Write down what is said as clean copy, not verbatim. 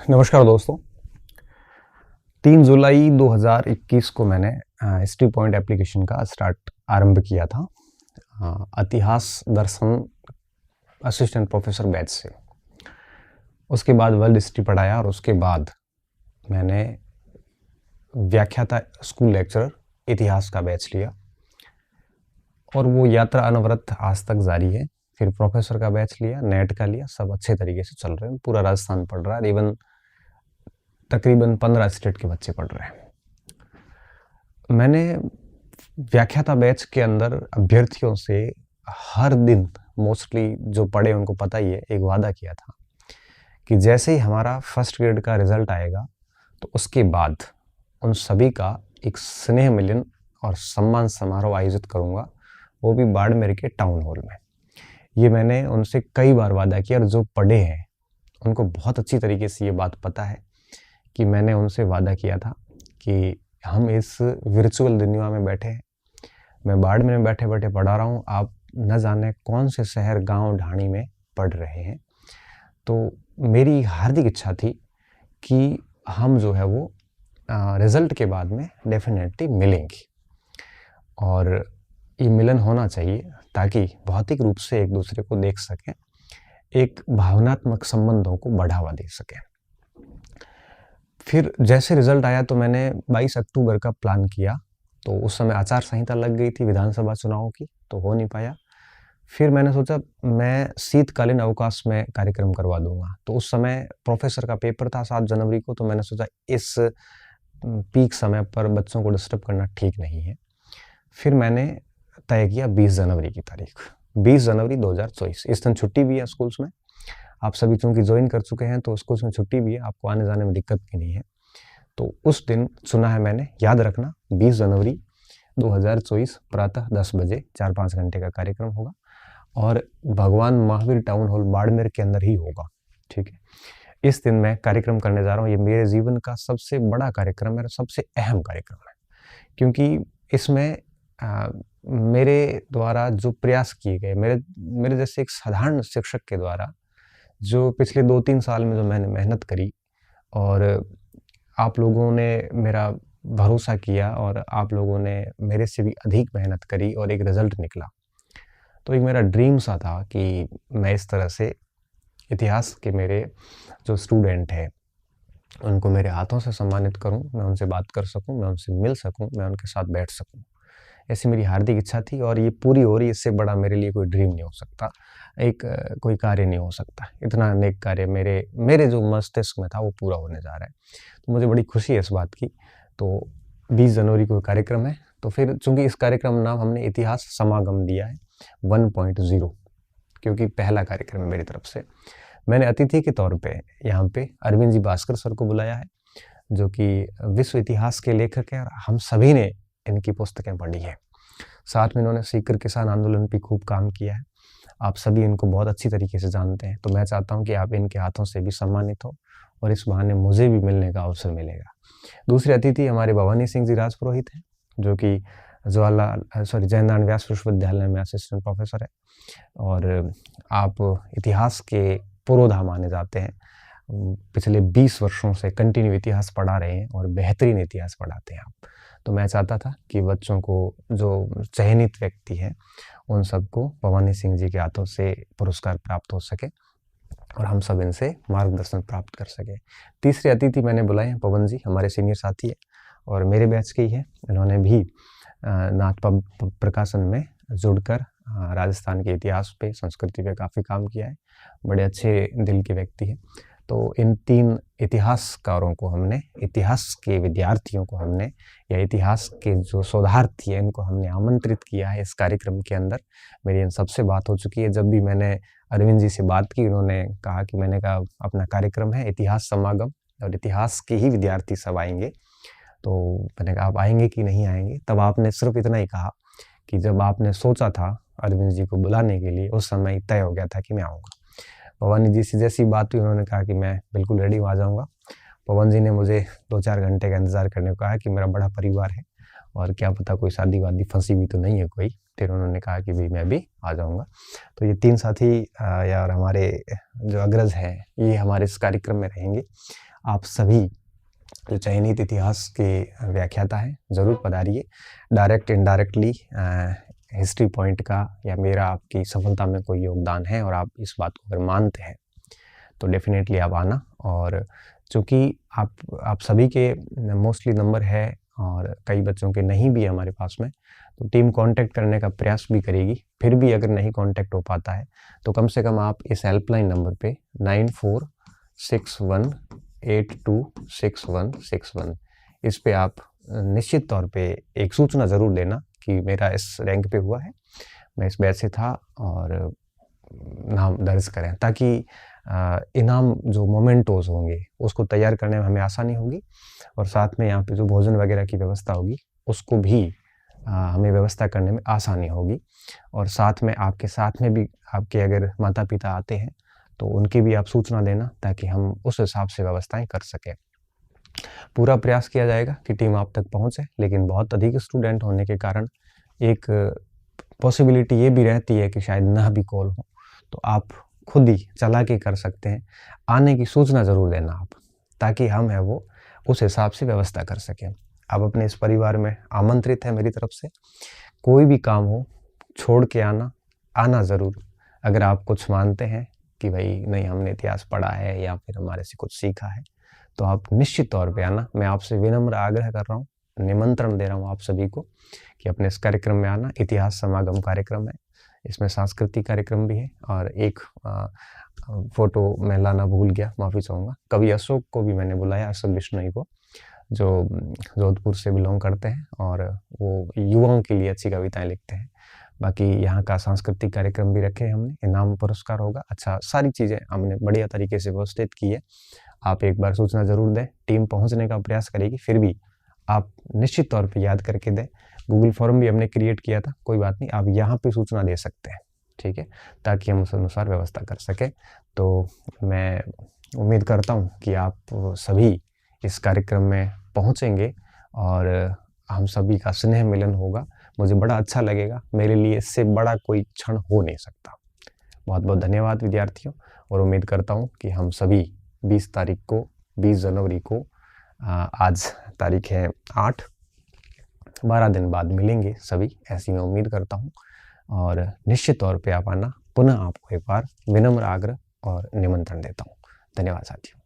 नमस्कार दोस्तों। 3 जुलाई 2021 को मैंने हिस्ट्री पॉइंट एप्लीकेशन का आरंभ किया था इतिहास दर्शन असिस्टेंट प्रोफेसर बैच से। उसके बाद वर्ल्ड हिस्ट्री पढ़ाया और उसके बाद मैंने व्याख्याता स्कूल लेक्चरर इतिहास का बैच लिया और वो यात्रा अनवरत आज तक जारी है। फिर प्रोफेसर का बैच लिया, नेट का लिया, सब अच्छे तरीके से चल रहे हैं। पूरा राजस्थान पढ़ रहा है, इवन तकरीबन 15 स्टेट के बच्चे पढ़ रहे हैं। मैंने व्याख्याता बैच के अंदर अभ्यर्थियों से हर दिन मोस्टली जो पढ़े उनको पता ही है, एक वादा किया था कि जैसे ही हमारा फर्स्ट ग्रेड का रिजल्ट आएगा तो उसके बाद उन सभी का एक स्नेह मिलन और सम्मान समारोह आयोजित करूंगा, वो भी बाड़मेर के टाउन हॉल में। ये मैंने उनसे कई बार वादा किया और जो पढ़े हैं उनको बहुत अच्छी तरीके से ये बात पता है कि मैंने उनसे वादा किया था कि हम इस वर्चुअल दुनिया में बैठे हैं, मैं बाड़मेर में बैठे बैठे पढ़ा रहा हूँ, आप न जाने कौन से शहर गांव ढाणी में पढ़ रहे हैं। तो मेरी हार्दिक इच्छा थी कि हम जो है वो रिजल्ट के बाद में डेफिनेटली मिलेंगे और ये मिलन होना चाहिए ताकि भौतिक रूप से एक दूसरे को देख सकें, एक भावनात्मक संबंधों को बढ़ावा दे सकें। फिर जैसे रिजल्ट आया तो मैंने 22 अक्टूबर का प्लान किया, तो उस समय आचार संहिता लग गई थी विधानसभा चुनाव की, तो हो नहीं पाया। फिर मैंने सोचा मैं शीतकालीन अवकाश में कार्यक्रम करवा दूंगा। तो उस समय प्रोफेसर का पेपर था 7 जनवरी को, तो मैंने सोचा इस पीक समय पर बच्चों को डिस्टर्ब करना ठीक नहीं है। फिर मैंने तय किया 20 जनवरी की तारीख, 20 जनवरी 2024। इस दिन छुट्टी भी है स्कूल्स में, आप सभी चूंकि ज्वाइन कर चुके हैं तो स्कूल्स में छुट्टी भी है, आपको आने जाने में दिक्कत भी नहीं है। तो उस दिन चुना है मैंने, याद रखना 20 जनवरी 2024 प्रातः 10 बजे 4-5 घंटे का कार्यक्रम होगा और भगवान महावीर टाउन हॉल बाड़मेर के अंदर ही होगा। ठीक है, इस दिन मैं कार्यक्रम करने जा रहा हूँ। ये मेरे जीवन का सबसे बड़ा कार्यक्रम है, सबसे अहम कार्यक्रम है, क्योंकि इसमें मेरे द्वारा जो प्रयास किए गए, मेरे जैसे एक साधारण शिक्षक के द्वारा जो पिछले 2-3 साल में जो मैंने मेहनत करी और आप लोगों ने मेरा भरोसा किया और आप लोगों ने मेरे से भी अधिक मेहनत करी और एक रिजल्ट निकला। तो एक मेरा ड्रीम सा था कि मैं इस तरह से इतिहास के मेरे जो स्टूडेंट हैं उनको मेरे हाथों से सम्मानित करूं, मैं उनसे बात कर सकूं, मैं उनसे मिल सकूं, मैं उनके साथ बैठ सकूं। ऐसी मेरी हार्दिक इच्छा थी और ये पूरी हो रही। इससे बड़ा मेरे लिए कोई ड्रीम नहीं हो सकता, एक कोई कार्य नहीं हो सकता। इतना नेक कार्य मेरे जो मस्तिष्क में था वो पूरा होने जा रहा है, तो मुझे बड़ी खुशी है इस बात की। तो 20 जनवरी को कार्यक्रम है, तो फिर चूंकि इस कार्यक्रम का नाम हमने इतिहास समागम दिया है 1.0, क्योंकि पहला कार्यक्रम है मेरी तरफ से। मैंने अतिथि के तौर पे यहाँ पे अरविंद जी भास्कर सर को बुलाया है, जो कि विश्व इतिहास के लेखक हैं और हम सभी ने इनकी पुस्तकें पढ़ी है। साथ में इन्होंने सीकर किसान आंदोलन पे खूब काम किया है, आप सभी इनको बहुत अच्छी तरीके से जानते हैं। तो मैं चाहता हूं कि आप इनके हाथों से भी सम्मानित हो और इस बहाने मुझे भी मिलने का अवसर मिलेगा। दूसरे अतिथि हमारे भवानी सिंह जी राजपुरोहित हैं, जो कि जयनारायण व्यास विश्वविद्यालय में असिस्टेंट प्रोफेसर है और आप इतिहास के पुरोधा माने जाते हैं। पिछले 20 वर्षों से कंटिन्यू इतिहास पढ़ा रहे हैं और बेहतरीन इतिहास पढ़ाते हैं आप। तो मैं चाहता था कि बच्चों को जो चयनित व्यक्ति हैं उन सबको भवानी सिंह जी के हाथों से पुरस्कार प्राप्त हो सके और हम सब इनसे मार्गदर्शन प्राप्त कर सके। तीसरे अतिथि मैंने बुलाए हैं पवन जी, हमारे सीनियर साथी है और मेरे बैच के ही है। इन्होंने भी नाथ प्रकाशन में जुड़कर राजस्थान के इतिहास पे, संस्कृति पे काफ़ी काम किया है, बड़े अच्छे दिल के व्यक्ति हैं। तो इन 3 इतिहासकारों को हमने, इतिहास के विद्यार्थियों को हमने, या इतिहास के जो शोधार्थी हैं इनको हमने आमंत्रित किया है इस कार्यक्रम के अंदर। मेरी इन सबसे बात हो चुकी है। जब भी मैंने अरविंद जी से बात की, उन्होंने कहा कि मैंने कहा अपना कार्यक्रम है इतिहास समागम और इतिहास के ही विद्यार्थी सब आएंगे। तो मैंने कहा आप आएंगे कि नहीं आएंगे? तब आपने सिर्फ इतना ही कहा कि जब आपने सोचा था अरविंद जी को बुलाने के लिए, उस समय तय हो गया था कि मैं आऊँगा। पवन जी से जैसी बात हुई, उन्होंने कहा कि मैं बिल्कुल रेडी आ जाऊँगा। पवन जी ने मुझे 2-4 घंटे का इंतज़ार करने को कहा कि मेरा बड़ा परिवार है और क्या पता कोई शादी वादी फंसी हुई तो नहीं है कोई। फिर उन्होंने कहा कि भाई मैं भी आ जाऊँगा। तो ये 3 साथी यार हमारे जो अग्रज हैं ये हमारे इस कार्यक्रम में रहेंगे आप सभी जो चयनित इतिहास के व्याख्याता हैं, ज़रूर पधारिए। डायरेक्ट इनडायरेक्टली हिस्ट्री पॉइंट का या मेरा आपकी सफलता में कोई योगदान है और आप इस बात को अगर मानते हैं, तो डेफ़िनेटली आप आना। और चूँकि आप सभी के मोस्टली नंबर है और कई बच्चों के नहीं भी है हमारे पास में, तो टीम कॉन्टैक्ट करने का प्रयास भी करेगी। फिर भी अगर नहीं कॉन्टैक्ट हो पाता है, तो कम से कम आप इस हेल्पलाइन नंबर पे 9461826161 इस पे आप निश्चित तौर पे एक सूचना ज़रूर देना कि मेरा इस रैंक पे हुआ है, मैं इस बैच से था, और नाम दर्ज करें, ताकि इनाम जो मोमेंटोज़ होंगे उसको तैयार करने में हमें आसानी होगी, और साथ में यहाँ पे जो भोजन वगैरह की व्यवस्था होगी उसको भी हमें व्यवस्था करने में आसानी होगी। और साथ में आपके साथ में भी आपके अगर माता-पिता आते हैं, तो उनकी भी आप सूचना देना, ताकि हम उस हिसाब से व्यवस्थाएँ कर सकें। पूरा प्रयास किया जाएगा कि टीम आप तक पहुँचे, लेकिन बहुत अधिक स्टूडेंट होने के कारण एक पॉसिबिलिटी ये भी रहती है कि शायद ना भी कॉल हो, तो आप खुद ही चालाकी कर सकते हैं। आने की सूचना ज़रूर देना आप, ताकि हम है वो उस हिसाब से व्यवस्था कर सकें। आप अपने इस परिवार में आमंत्रित हैं मेरी तरफ से। कोई भी काम हो, छोड़ के आना ज़रूर। अगर आप कुछ मानते हैं कि भई नहीं, हमने इतिहास पढ़ा है या फिर हमारे से कुछ सीखा है, तो आप निश्चित तौर पे आना। मैं आपसे विनम्र आग्रह कर रहा हूँ, निमंत्रण दे रहा हूँ आप सभी को कि अपने इस कार्यक्रम में आना। इतिहास समागम कार्यक्रम है, इसमें सांस्कृतिक कार्यक्रम भी है, और एक फ़ोटो मैं लाना भूल गया, माफ़ी चाहूँगा। कवि अशोक को भी मैंने बुलाया, अशोक बिश्नोई को, जो जोधपुर से बिलॉन्ग करते हैं और वो युवाओं के लिए अच्छी कविताएँ लिखते हैं। बाकी यहाँ का सांस्कृतिक कार्यक्रम भी रखे हैं हमने, इनाम पुरस्कार होगा। अच्छा, सारी चीज़ें हमने बढ़िया तरीके से व्यवस्थित की है। आप एक बार सूचना ज़रूर दें, टीम पहुँचने का प्रयास करेगी, फिर भी आप निश्चित तौर पे याद करके दें। गूगल फॉर्म भी हमने क्रिएट किया था, कोई बात नहीं, आप यहाँ पे सूचना दे सकते हैं, ठीक है? ताकि हम उस अनुसार व्यवस्था कर सकें। तो मैं उम्मीद करता हूँ कि आप सभी इस कार्यक्रम में पहुँचेंगे और हम सभी का स्नेह मिलन होगा। मुझे बड़ा अच्छा लगेगा, मेरे लिए इससे बड़ा कोई क्षण हो नहीं सकता। बहुत-बहुत धन्यवाद विद्यार्थियों, और उम्मीद करता हूँ कि हम सभी 20 तारीख को, 20 जनवरी को, आज तारीख है 8, 12 दिन बाद मिलेंगे सभी, ऐसी मैं उम्मीद करता हूँ। और निश्चित तौर पे आप आना। पुनः आपको एक बार विनम्र आग्रह और निमंत्रण देता हूँ। धन्यवाद साथियों।